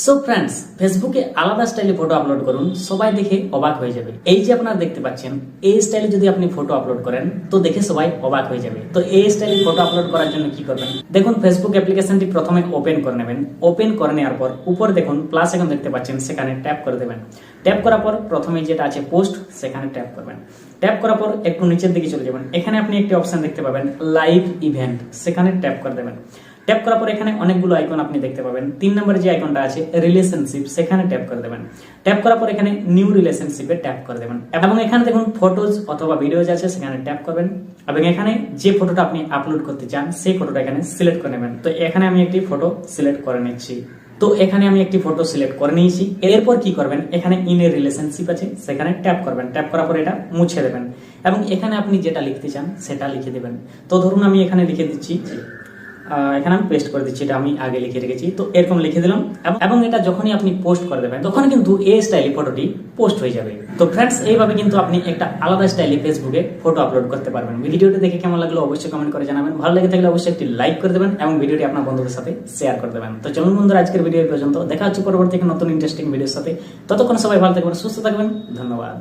So friends, ফেসবুকে আলাদা স্টাইলে ফটো আপলোড করুন, সবাই দেখে অবাক হয়ে যাবে। এই যে আপনারা দেখতে পাচ্ছেন, এই স্টাইলে যদি আপনি ফটো আপলোড করেন তো দেখে সবাই অবাক হয়ে যাবে। তো এই স্টাইলে ফটো আপলোড করার জন্য কি করবেন, দেখুন ফেসবুক অ্যাপ্লিকেশনটি প্রথমে ওপেন করে নেবেন। ওপেন করে নেওয়ার পর উপরে দেখুন প্লাস আইকন দেখতে পাচ্ছেন, সেখানে ট্যাপ করে দেবেন। ট্যাপ করার পর প্রথমে যেটা আছে পোস্ট, সেখানে ট্যাপ করবেন। ট্যাপ করার পর একটু নিচের দিকে চলে যাবেন, এখানে আপনি একটি অপশন দেখতে পাবেন লাইভ ইভেন্ট, সেখানে ট্যাপ করে দেবেন। ট্যাপ করার পর এখানে অনেকগুলো আইকন আপনি দেখতে পাবেন। 3 নম্বরে যে আইকনটা আছে রিলেশনশিপ, সেখানে ট্যাপ করে দেবেন। ট্যাপ করার পর এখানে নিউ রিলেশনশিপে ট্যাপ করে দেবেন এবং এখানে দেখুন ফটোজ অথবা ভিডিওজ আছে, সেখানে ট্যাপ করবেন এবং এখানে যে ফটোটা আপনি আপলোড করতে চান সেই ফটোটা এখানে সিলেক্ট করে নেবেন। তো এখানে আমি একটি ফটো সিলেক্ট করে নিচ্ছি। তো এখানে আমি একটি ফটো সিলেক্ট করে নিয়েছি। এরপর কি করবেন, এখানে ইন এ রিলেশনশিপ আছে, সেখানে ট্যাপ করবেন। ট্যাপ করার পর এটা মুছে দেবেন এবং এখানে আপনি যেটা লিখতে চান সেটা লিখে দেবেন। তো ধরুন আমি এখানে লিখে দিচ্ছি, এখানে আমি পেস্ট করে দিচ্ছি, এটা আমি আগে লিখে রেখেছি। তো এরকম লিখে দিলাম এবং এটা যখনই আপনি পোস্ট করে দেবেন তখন কিন্তু এই স্টাইলে ফটোটি পোস্ট হয়ে যাবে। তো ফ্রেন্ডস, এইভাবে কিন্তু আপনি একটা আলাদা স্টাইলে ফেসবুকে ফটো আপলোড করতে পারবেন। ভিডিওটি দেখে কেমন লাগলো অবশ্যই কমেন্ট করে জানাবেন। ভালো লেগে থাকলে অবশ্যই একটি লাইক করে দেবেন এবং ভিডিওটি আপনার বন্ধুদের সাথে শেয়ার করে দেবেন। তো চলুন বন্ধুরা, আজকের ভিডিও পর্যন্ত, দেখা হচ্ছে পরবর্তী নতুন ইন্টারেস্টিং ভিডিওর সাথে। ততক্ষণ সবাই ভালো থাকবেন, সুস্থ থাকবেন। ধন্যবাদ।